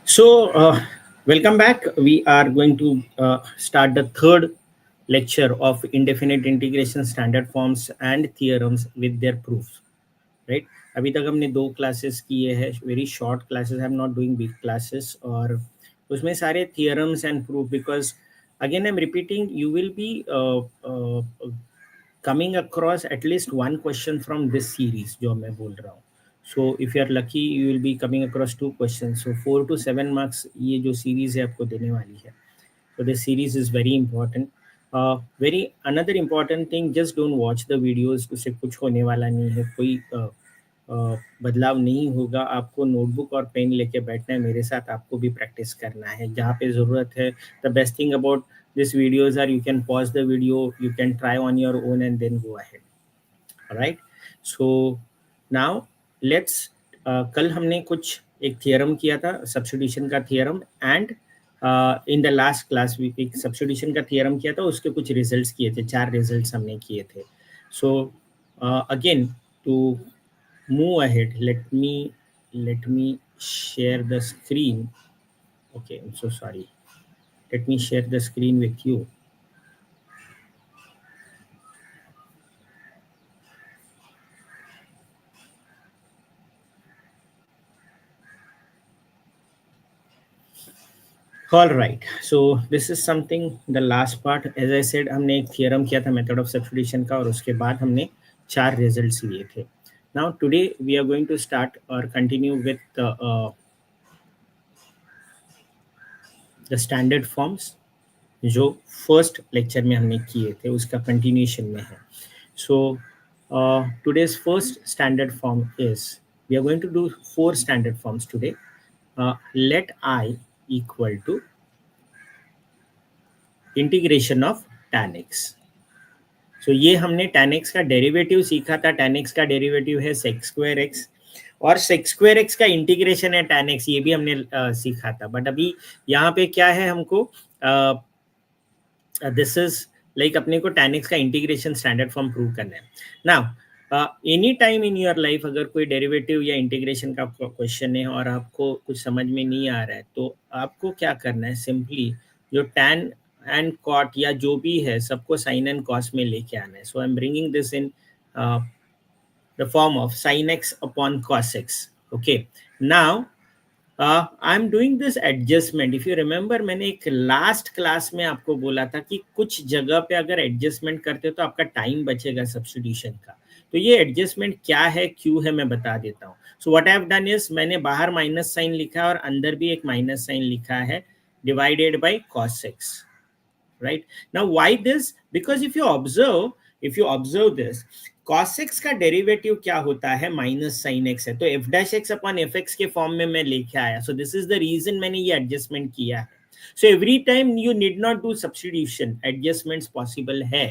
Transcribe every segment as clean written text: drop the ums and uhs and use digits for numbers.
Welcome back. We are going to start the third lecture of indefinite integration standard forms and theorems with their proofs. Right? अभी तक हमने दो classes किए हैं, very short classes. I am not doing big classes और उसमें सारे theorems and proof because again I am repeating you will be coming across at least one question from this series जो मैं बोल रहा हूँ. So if you are lucky you will be coming across two questions. So 4 to 7 marks ये जो series है आपको देने वाली है. So this series is very important. Very another important thing, just don't watch the videos. उससे कुछ होने वाला नहीं है, कोई बदलाव नहीं होगा. आपको नोटबुक और पेन लेके बैठना है मेरे साथ, आपको भी प्रैक्टिस करना है जहाँ पे ज़रूरत है. The best thing about this videos are you can pause the video, you can try on your own and then go ahead. Right. So now let's, कल हमने कुछ एक थियरम किया था, सब्स्टिट्यूशन का theorem, and in the last class भी एक substitution का थियरम किया था, उसके कुछ रिजल्ट्स किए थे, 4 रिजल्ट्स हमने किए थे. So again to move ahead, let me share the screen. Okay, I'm so sorry. Let me share the screen with you. All right, so this is something, the last part. As I said, हमने एक theorem किया था method of substitution का, और उसके बाद हमने 4 results लिए थे. Now today we are going to start or continue with the standard forms जो फर्स्ट लेक्चर में हमने किए थे, उसका कंटिन्यूशन में है. सो today's first standard form is, we are going to do 4 standard forms today. Let I equal to integration of tan x. So ये हमने tan x का डेरिवेटिव सीखा था. tan x का डेरिवेटिव है sec square x, और sec square x का integration है tan x, ये भी हमने सीखा था. बट अभी यहाँ पे क्या है, हमको दिस इज लाइक अपने को tan x का इंटीग्रेशन स्टैंडर्ड फॉर्म प्रूव करना है. Now any time in your life अगर कोई डेरिवेटिव या इंटीग्रेशन का क्वेश्चन है और आपको कुछ समझ में नहीं आ रहा है, तो आपको क्या करना है, सिंपली जो tan एंड cot या जो भी है सबको sin एंड cos में लेके आना है. So I am bringing this in the form of sin x upon cos x. Okay, now I am doing this adjustment. If you remember, मैंने एक लास्ट क्लास में आपको बोला था कि कुछ जगह पे अगर एडजस्टमेंट करते हो तो आपका टाइम बचेगा सब्स्टिट्यूशन का. तो ये एडजस्टमेंट क्या है, क्यों है, मैं बता देता हूँ. So what I have done is, मैंने बाहर माइनस साइन लिखा है और अंदर भी एक माइनस साइन लिखा है, divided by cos x. Right. Now why this, because if you observe this, cos x का डेरिवेटिव क्या होता है, माइनस साइन x है, तो f dash x upon F X के फॉर्म में मैं लेके आया. So this is the reason मैंने ये एडजस्टमेंट किया है. So every time you need not do substitution, adjustments possible है.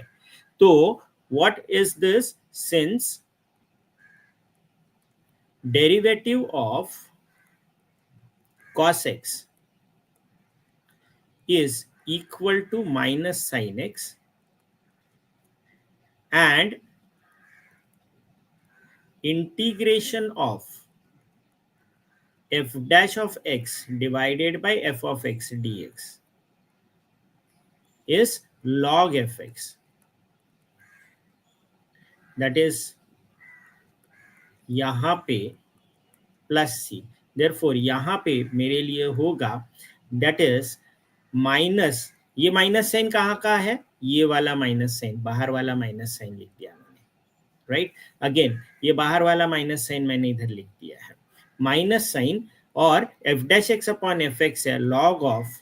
तो what is this, since derivative of cos x is equal to minus sin x and integration of f dash of x divided by f of x dx is log fx. That is यहाँ पे plus सी. Therefore यहाँ पे मेरे लिए होगा, that is minus, ये minus sign कहाँ का है, ये वाला माइनस साइन, बाहर वाला माइनस साइन लिख दिया मैंने. राइट. अगेन ये बाहर वाला माइनस साइन मैंने इधर लिख दिया है, माइनस साइन, और F dash X upon F X है log of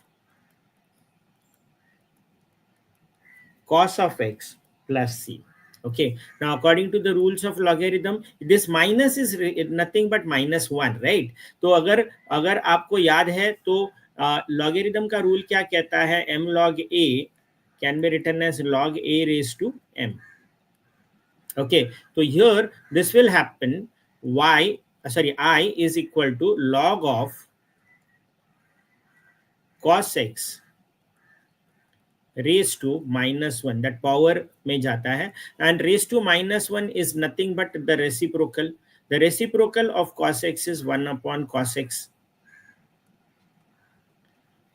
cos of x plus c. Okay, now according to the rules of logarithm, this minus is nothing but -1, right? तो अगर आपको याद है तो logarithm का रूल क्या कहता है, m log a can be written as log a raised to m. Okay, so here this will happen, I is equal to log of cos x raised to -1, that power में जाता है, and raised to -1 is nothing but the reciprocal. The reciprocal of cos x is 1 upon cos x.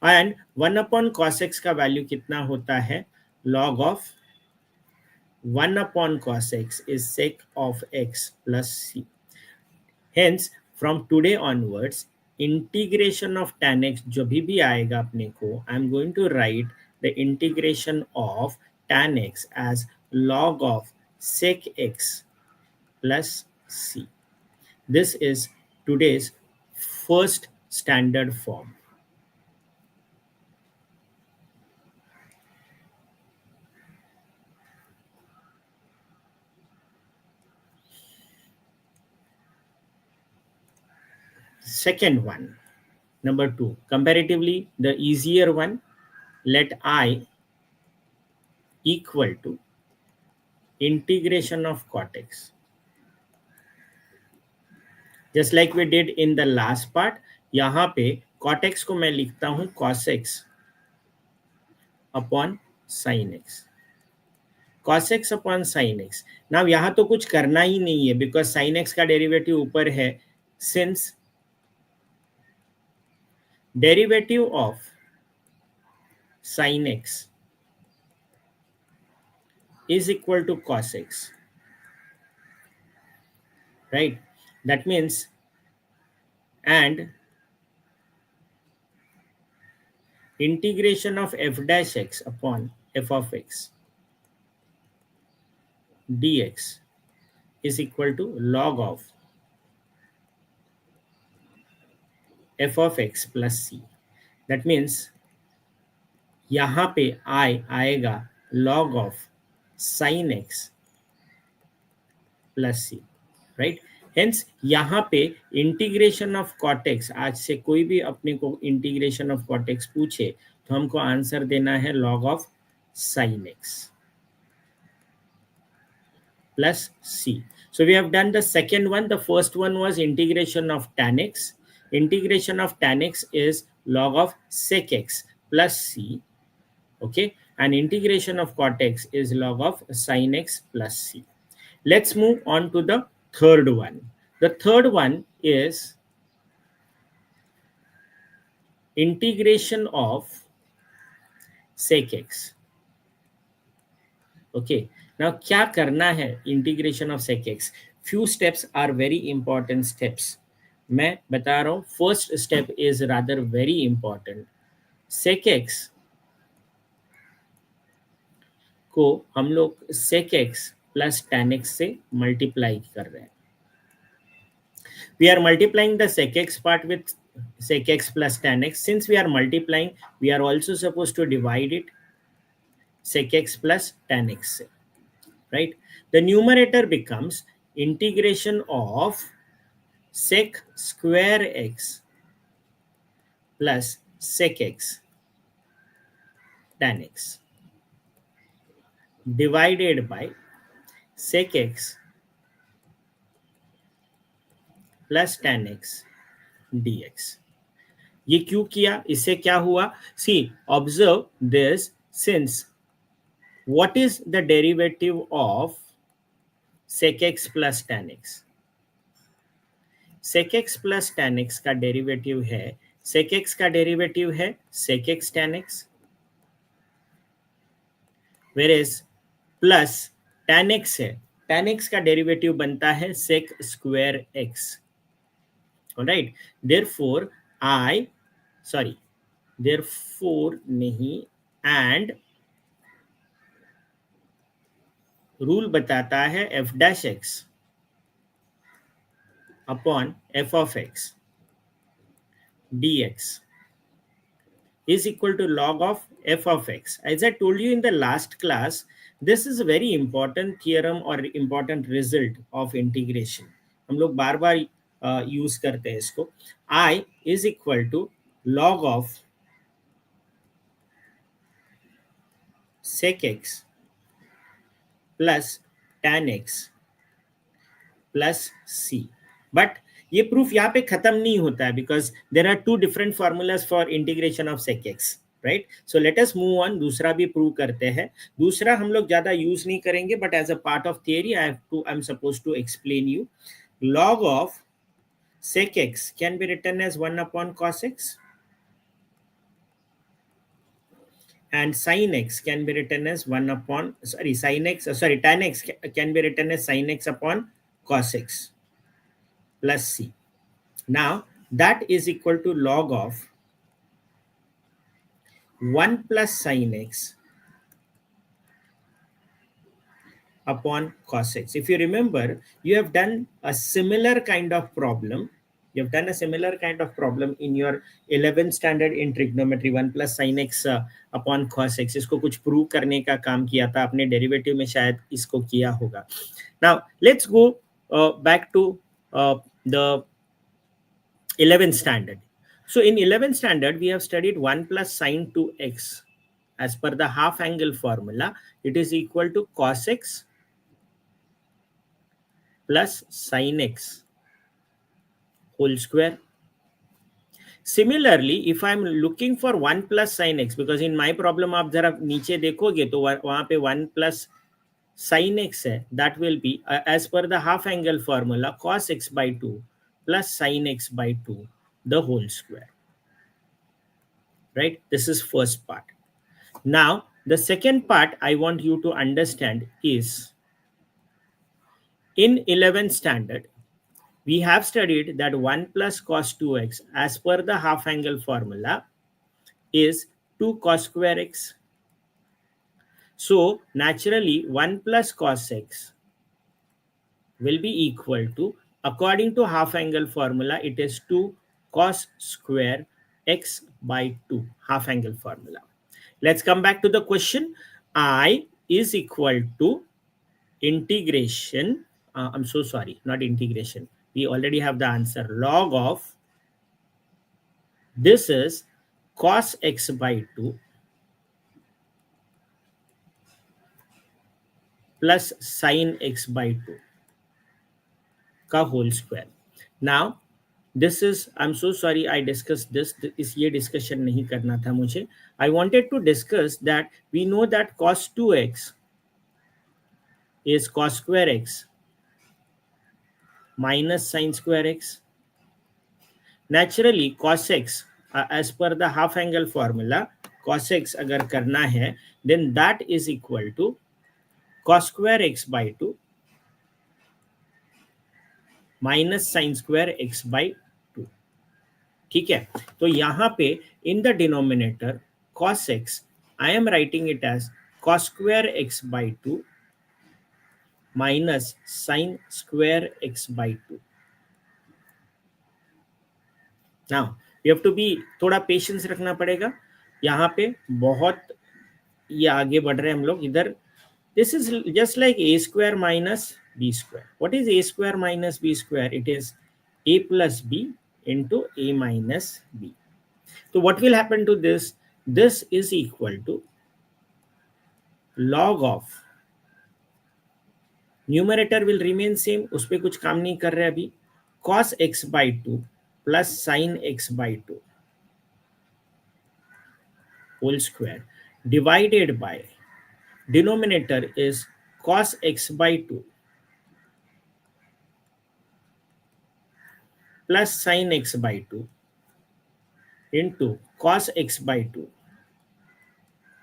And 1/cos x का value कितना होता है, log of 1/cos x is sec of x plus c. Hence from today onwards integration of tan x जो भी आएगा अपने को, I am going to write the integration of tan x as log of sec x plus c. This is today's first standard form. Second one, number 2, comparatively the easier one, let I equal to integration of cot x. Just like we did in the last part, यहाँ पे cot x को मैं लिखता हूँ cos x upon sin x. cos x upon sin x. Now यहाँ तो कुछ करना ही नहीं है because sin x का डेरिवेटिव ऊपर है, since derivative of sin x is equal to cos x, right? That means, and integration of f dash x upon f of x dx is equal to log of f of x plus c. That means यहाँ पे I आएगा log of sin x plus c, right? Hence यहाँ पे integration of cot x, आज से कोई भी अपने को इंटीग्रेशन ऑफ cot x पूछे तो हमको आंसर देना है log of sin x plus c. So we have done the second one. The first one was integration of tan x. Integration of tan x is log of sec x plus c. Okay, and integration of cot x is log of sin x plus c. Let's move on to the third one. The third one is integration of sec x. Okay, now क्या करना है integration of sec x? Few steps are very important steps. मैं बता रहा हूँ, first step is rather very important. sec x को हम लोग sec x plus tan x से मल्टीप्लाई कर रहे हैं. We are multiplying the sec x part with sec x plus tan x. Since we are multiplying, we are also supposed to divide it sec x plus tan x, right? The numerator becomes integration of sec square x plus sec x tan x divided by sec x plus tan x dx. ये क्यों किया, इससे क्या हुआ? See, observe this. Since what is the derivative of sec x plus tan x? sec x plus tan x का derivative है, sec x का derivative है sec x tan x, whereas plus tan x है, tan x का derivative बनता है sec square x. Alright, therefore नहीं, and rule बताता है f dash x upon f of x dx is equal to log of f of x. As I told you in the last class, this is a very important theorem or important result of integration. हम लोग बार बार use करते हैं इसको. I is equal to log of sec x plus tan x plus c. But ये proof यहाँ पे खत्म नहीं होता है because there are two different formulas for integration of sec x, right? So let us move on. दूसरा भी prove करते हैं. दूसरा हम लोग ज़्यादा यूज नहीं करेंगे, but as a part of theory I'm supposed to explain you. Log of sec x can be written as 1/cos x. and sin x can be written as 1 upon, sorry, sin x, sorry, tan x can be written as sin x upon cos x plus c. Now, that is equal to log of 1 plus sin x upon cos x. If you remember, you have done a similar kind of problem. You have done a similar kind of problem in your 11th standard in trigonometry. 1 plus sin x upon cos x. इसको कुछ prove करने का काम किया था आपने, derivative में शायद इसको किया होगा. Now, let's go back to the 11th standard. So in 11th standard, we have studied 1 plus sine 2x. As per the half angle formula, it is equal to cos x plus sin x whole square. Similarly, if I'm looking for 1 plus sin x, because in my problem आप जरा नीचे देखोगे तो वहाँ पे 1 plus sin x है, that will be as per the half angle formula cos x by 2 plus sin x by 2 the whole square. Right? This is first part. Now, the second part I want you to understand is in 11th standard, we have studied that 1 plus cos 2x as per the half angle formula is 2 cos square x. So, naturally, 1 plus cos x will be equal to, according to half angle formula, it is 2 cos square x by 2, half angle formula. Let's come back to the question. I is equal to integration. I'm so sorry, not integration. We already have the answer. Log of, this is cos x by 2 plus sin x by 2 का whole square. Now, this is, I'm so sorry I discussed this. ये discussion नहीं करना था मुझे. I wanted to discuss that we know that cos 2x is cos square x minus sin square x. Naturally, cos x, as per the half angle formula, cos x अगर करना है, then that is equal to cos square x by 2 minus sin square x by 2. ठीक है, तो यहाँ पे in the denominator cos x, I am writing it as cos square x by 2 minus sin square x by 2. Now, you have to be, थोड़ा patience रखना पड़ेगा. यहाँ पे बहुत ये आगे बढ़ रहे हैं हम लोग इधर. This is just like a square minus b square. What is a square minus b square? It is a plus b into a minus b. So what will happen to this? This is equal to log of, numerator will remain same, उस पर कुछ काम नहीं कर रहे अभी, cos x by 2 plus sin x by 2 whole square divided by, denominator is cos x by 2 plus sin x by 2 into cos x by 2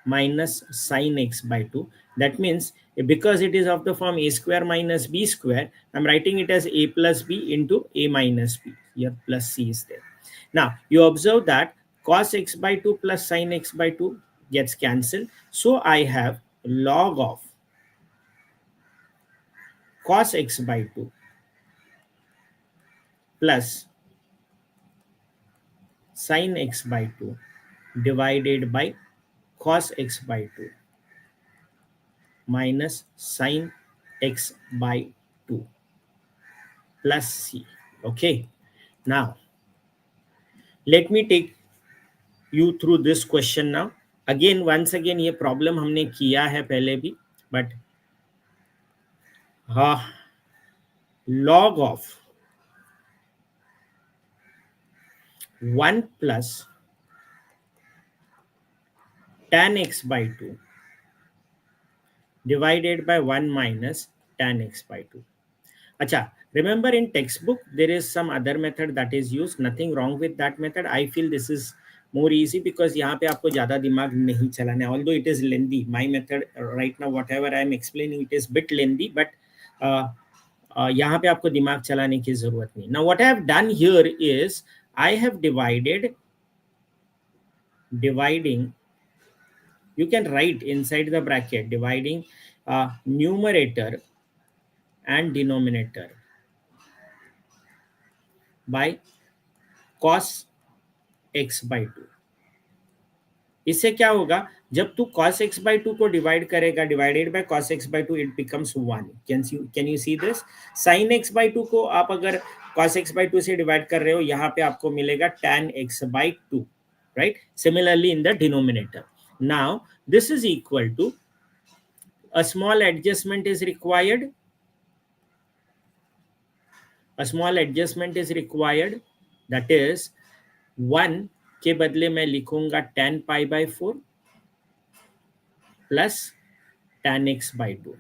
minus sin x by 2. That means because it is of the form a square minus b square, I'm writing it as a plus b into a minus b. Here plus c is there. Now, you observe that cos x by 2 plus sin x by 2 gets cancelled. So, I have log of cos x by 2 plus sin x by 2 divided by cos x by 2 minus sin x by 2 plus c. Okay. Now, let me take you through this question now. Again, once again, ये problem हमने किया है पहले भी, but log of 1 plus tan x by 2 divided by 1 minus tan x by 2. Acha, remember in textbook, there is some other method that is used. Nothing wrong with that method. I feel this is more easy because यहाँ पे आपको ज़्यादा दिमाग नहीं चलाना है. Although it is lengthy, my method right now, whatever I am explaining, it is bit lengthy, but यहाँ पे आपको दिमाग चलाने की ज़रूरत नहीं. Now what I have done here is I have dividing, you can write inside the bracket, dividing numerator and denominator by cos x by 2. इससे क्या होगा, जब तू cos x by 2 को डिवाइड करेगा, divided by cos x by 2, it becomes 1. Can you see this? sin x by 2 को आप अगर cos x by 2 से डिवाइड कर रहे हो, यहाँ पे आपको मिलेगा tan x by 2, right? Similarly in the denominator. Now this is equal to, a small adjustment is required. A small adjustment is required, that is 1 के बदले मैं लिखूंगा tan pi by 4 plus tan x by 2.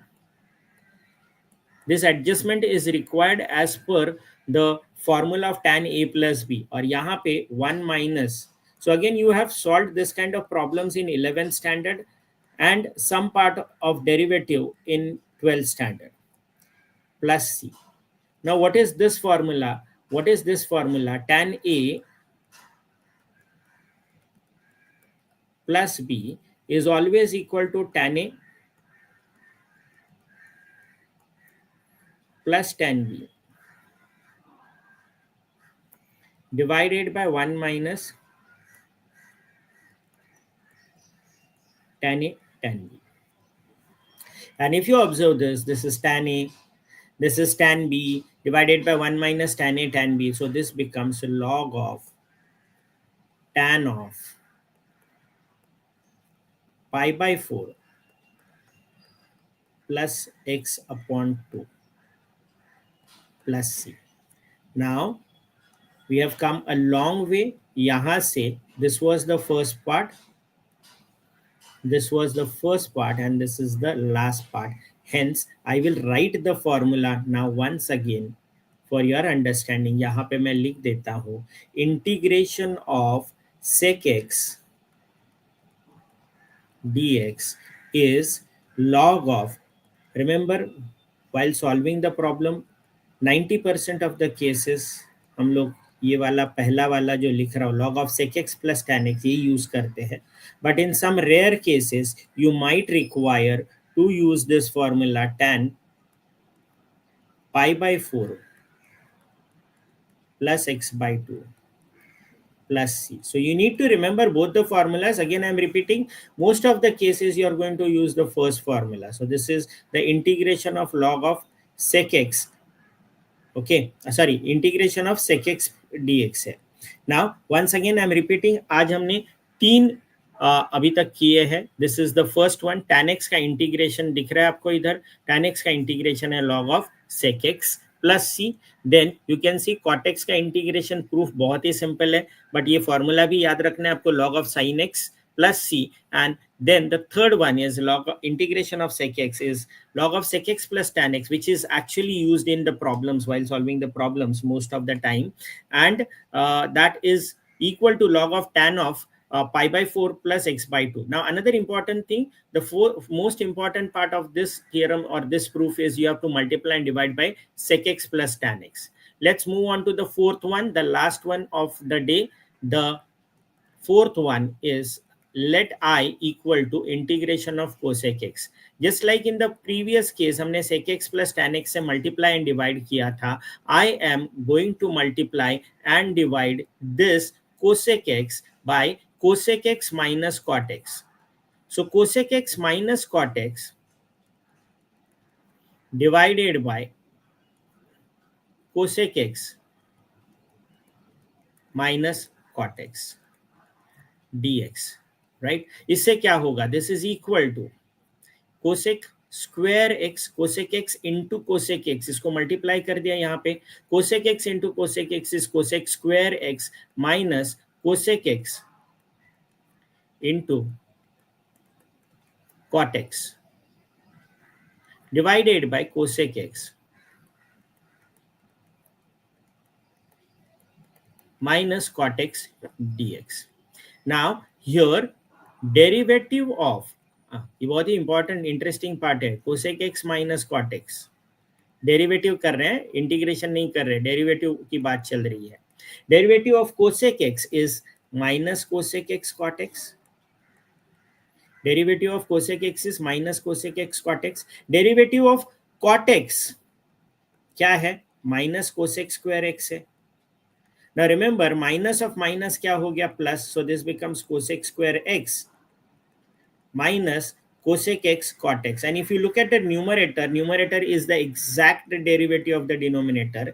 This adjustment is required as per the formula of tan a plus b, और यहाँ पे 1 minus. So again you have solved this kind of problems in 11th standard and some part of derivative in 12th standard. Plus c. Now what is this formula? What is this formula? Tan a plus b is always equal to tan a plus tan b divided by 1 minus tan a tan b. And if you observe this, this is tan a, this is tan b divided by 1 minus tan a tan b. So this becomes log of tan of pi by 4 plus x upon 2 plus c. Now we have come a long way. यहाँ से, this was the first part, this was the first part, and this is the last part. Hence I will write the formula now once again for your understanding. यहाँ पे मैं लिख देता हूँ, integration of sec x dx is log of, remember while solving the problem 90% of the cases हम लोग ये वाला पहला वाला जो लिख रहा हूँ log of sec x plus tan x ये यूज करते हैं, but in some rare cases you might require to use this formula tan pi by 4 plus x by 2 plus c. So you need to remember both the formulas. Again, I'm repeating, most of the cases you are going to use the first formula. So this is the integration of log of sec x. Okay, sorry, integration of sec x dx है. Now once again I'm repeating, आज हमने 3 अभी तक किए हैं. This is the first one, tan x का integration दिख रहा है आपको इधर, tan x का इंटीग्रेशन है log of sec x plus c. Then you can see cot x का इंटीग्रेशन प्रूफ बहुत ही सिंपल है, बट ये फॉर्मूला भी याद रखना है आपको, log of sin x plus c. And then the third one is log of integration of sec x is log of sec x plus tan x, which is actually used in the problems while solving the problems most of the time, and that is equal to log of tan of pi by 4 plus x by 2. Now another important thing, the most important part of this theorem or this proof is you have to multiply and divide by sec x plus tan x. Let's move on to the fourth one, the last one of the day. The fourth one is let I equal to integration of cosec x. Just like in the previous case हमने sec x plus tan x से multiply and divide किया था, I am going to multiply and divide this cosec x by cosec x minus cot x. So cosec x minus cot x divided by cosec x minus cot x dx, right? इससे क्या होगा, this is equal to cosec square x, cosec x into cosec x, इसको multiply कर दिया यहाँ पे, cosec x into cosec x is cosec square x minus cosec x into cot x divided by cosec x minus cot x dx. Now here derivative of ये बहुत ही important interesting part है, cosec X minus cot X, derivative कर रहे हैं, integration नहीं कर रहे, डेरिवेटिव की बात चल रही है. Derivative of cosec X is minus cosec X cot X. Derivative of cosec X is minus cosec X cot X. Derivative of cot X क्या है? माइनस कोसेक स्क्वायर एक्स है. Now remember, minus of minus क्या हो गया? Plus. So this becomes cosec square x minus cosec x cot x. And if you look at the numerator, numerator is the exact derivative of the denominator.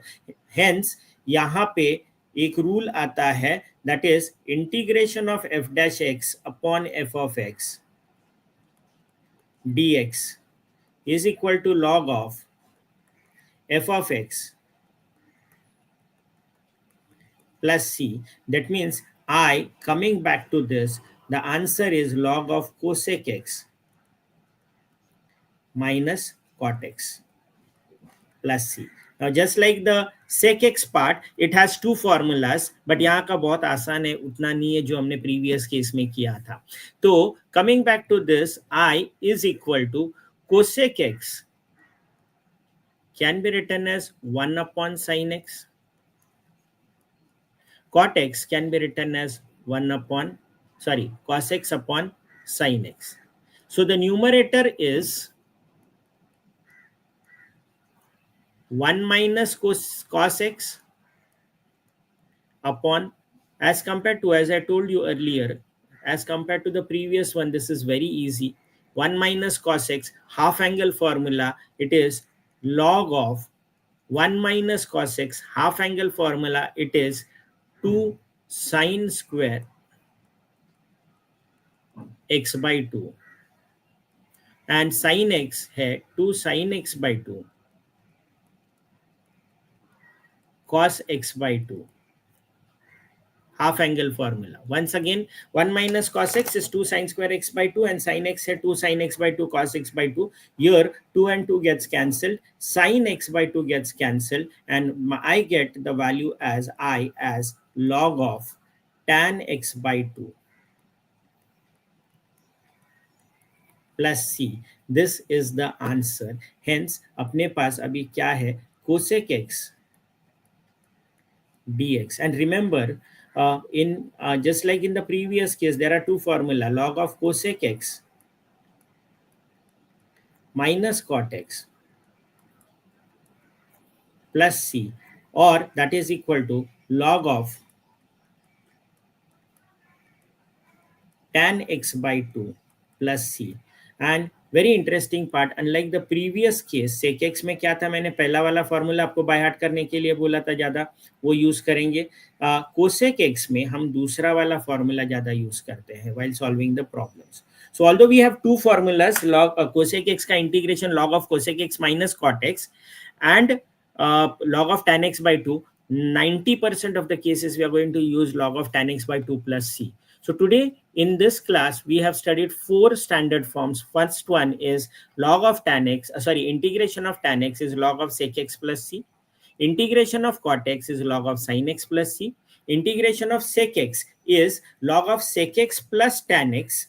Hence, यहाँ पे एक rule आता है, that is integration of f dash x upon f of x dx is equal to log of f of x plus c. That means coming back to this, the answer is log of cosec x minus cot x plus c. Now just like the sec x part, it has two formulas, but यहाँ का बहुत आसान है, उतना नहीं है जो हमने previous case में किया था. तो coming back to this, I is equal to cosec x can be written as 1 upon sin x. Cot x can be written as cos x upon sin x. So the numerator is 1 minus cos x upon, as compared to, as I told you earlier, as compared to the previous one, this is very easy. 1 minus cos x, half angle formula, it is log of 1 minus cos x, half angle formula, it is 2 sin square x by 2, and sin x है 2 sin x by 2 cos x by 2, half angle formula. Once again, 1 minus cos x is 2 sin square x by 2, and sin x है 2 sin x by 2 cos x by 2. Here 2 and 2 gets cancelled, sin x by 2 gets cancelled, and I get the value as log of tan x by 2 plus c. This is the answer. Hence अपने पास अभी क्या है? cosec x dx. And remember, just like in the previous case, there are two formula, log of cosec x minus cot x plus c, or that is equal to log of tan x by 2 plus c. And very interesting part, unlike the previous case, sec x में क्या था, मैंने पहला वाला formula आपको by heart करने के लिए बोला था, ज़्यादा वो यूज़ करेंगे. कोसेक एक्स में हम दूसरा वाला फॉर्मूला ज़्यादा यूज़ करते हैं while solving the problems. So although we have two formulas, log cosec x का integration log of cosec x minus cot x and log of tan x by 2, 90% of the cases we are going to use log of tan x by 2 plus c. So today in this class, we have studied 4 standard forms. First one is log of tan x, integration of tan x is log of sec x plus c. Integration of cot x is log of sin x plus c. Integration of sec x is log of sec x plus tan x,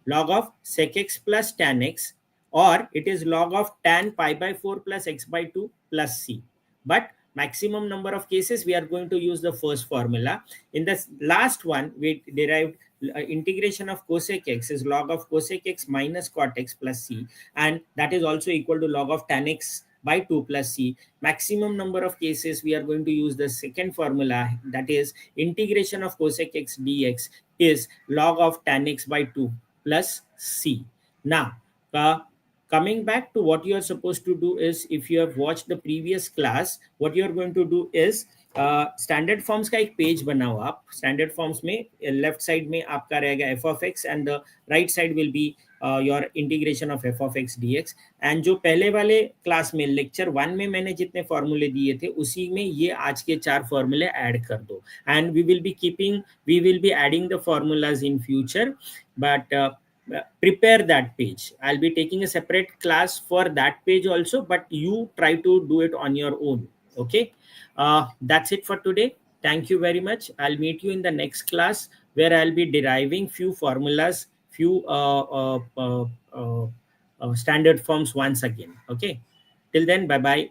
log of sec x plus tan x, or it is log of tan pi by 4 plus x by 2 plus c. But maximum number of cases we are going to use the first formula. In the last one, we derived integration of cosec x is log of cosec x minus cot x plus c, and that is also equal to log of tan x by 2 plus c. Maximum number of cases we are going to use the second formula, that is integration of cosec x dx is log of tan x by 2 plus c. Now coming back to what you are supposed to do is, if you have watched the previous class, what you are going to do is standard forms का एक page बनाओ आप. Standard forms में left side में आपका रहेगा F of x and the right side will be your integration of F of x D x. And जो पहले वाले क्लास में लेक्चर 1 में मैंने जितने फॉर्मूले दिए थे, उसी में ये आज के 4 फॉर्मूले ऐड कर दो. And we will be adding the formulas in future, but prepare that page. I'll be taking a separate class for that page also, but you try to do it on your own. Okay, that's it for today. Thank you very much. I'll meet you in the next class where I'll be deriving few formulas, few standard forms once again. Okay. Till then, bye bye.